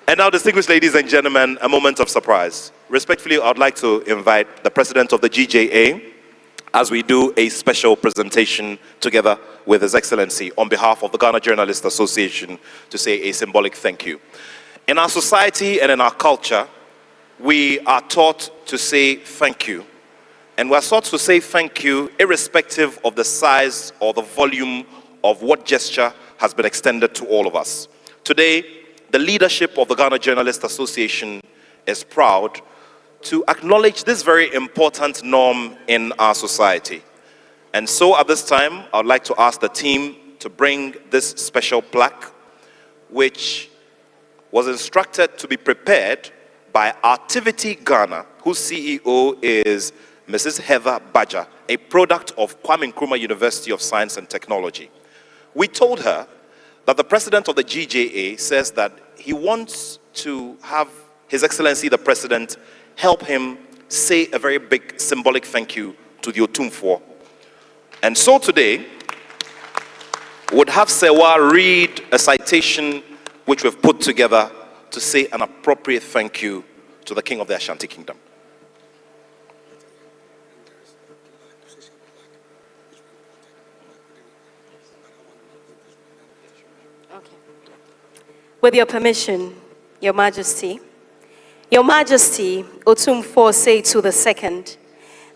And now, distinguished ladies and gentlemen, a moment of surprise. Respectfully, I'd like to invite the president of the GJA as we do a special presentation together with His Excellency on behalf of the Ghana Journalists Association to say a symbolic thank you. In our society and in our culture, we are taught to say thank you. And we're taught to say thank you irrespective of the size or the volume of what gesture has been extended to all of us. Today, the leadership of the Ghana Journalists Association is proud to acknowledge this very important norm in our society. And so at this time, I would like to ask the team to bring this special plaque, which was instructed to be prepared by Activity Ghana, whose CEO is Mrs. Heather Badger, a product of Kwame Nkrumah University of Science and Technology. We told her that the president of the GJA says that he wants to have His Excellency the President help him say a very big symbolic thank you to the Otumfuo. And so today, would have Sewa read a citation which we've put together to say an appropriate thank you to the King of the Ashanti Kingdom. With your permission, Your Majesty, Otumfuo say to the second,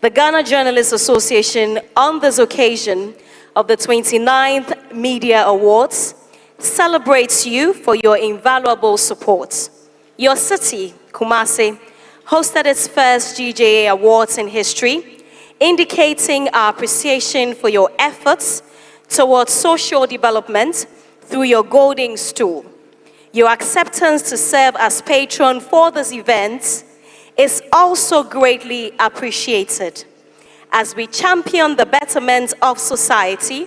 the Ghana Journalists Association on this occasion of the 29th Media Awards celebrates you for your invaluable support. Your city, Kumasi, hosted its first GJA Awards in history, indicating our appreciation for your efforts towards social development through your golden stool. Your acceptance to serve as patron for this event is also greatly appreciated. As we champion the betterment of society,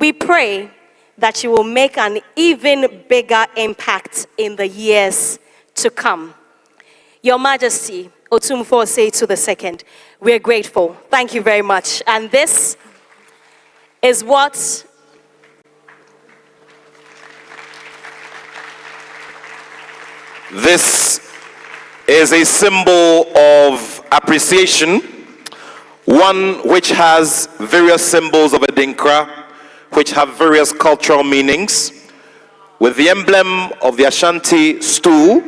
we pray that you will make an even bigger impact in the years to come. Your Majesty, Otumfuo say to the second, we're grateful. Thank you very much. And this is what This is a symbol of appreciation, one which has various symbols of Adinkra, which have various cultural meanings, with the emblem of the Ashanti stool,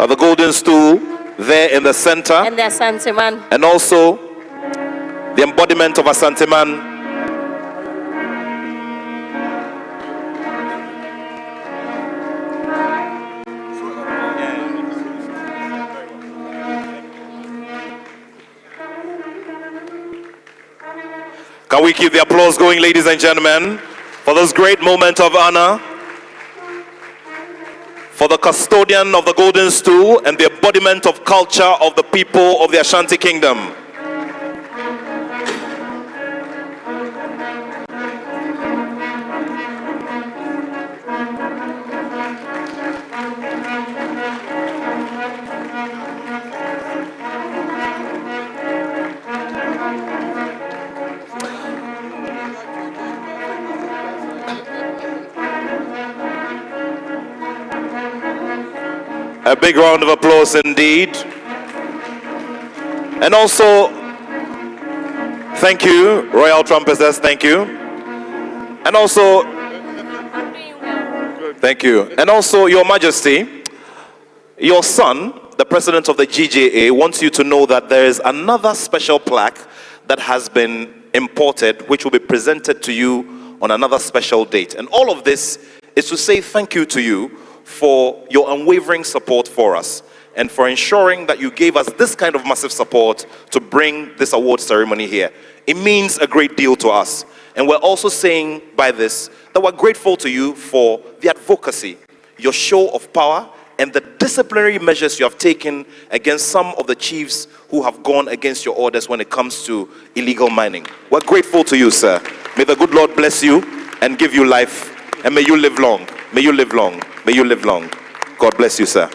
or the golden stool, there in the center, and the Asanteman, and also the embodiment of Asanteman. Can we keep the applause going, ladies and gentlemen, for this great moment of honor, for the custodian of the golden stool and the embodiment of culture of the people of the Ashanti Kingdom. A big round of applause indeed. And also, thank you, Royal Trumpeters, thank you. And also, thank you. And also, Your Majesty, your son, the president of the GJA, wants you to know that there is another special plaque that has been imported, which will be presented to you on another special date. And all of this is to say thank you to you for your unwavering support for us and for ensuring that you gave us this kind of massive support to bring this award ceremony here. It means a great deal to us. And we're also saying by this that we're grateful to you for the advocacy, your show of power, and the disciplinary measures you have taken against some of the chiefs who have gone against your orders when it comes to illegal mining. We're grateful to you, sir. May the good Lord bless you and give you life, and may you live long. May you live long. May you live long. God bless you, sir.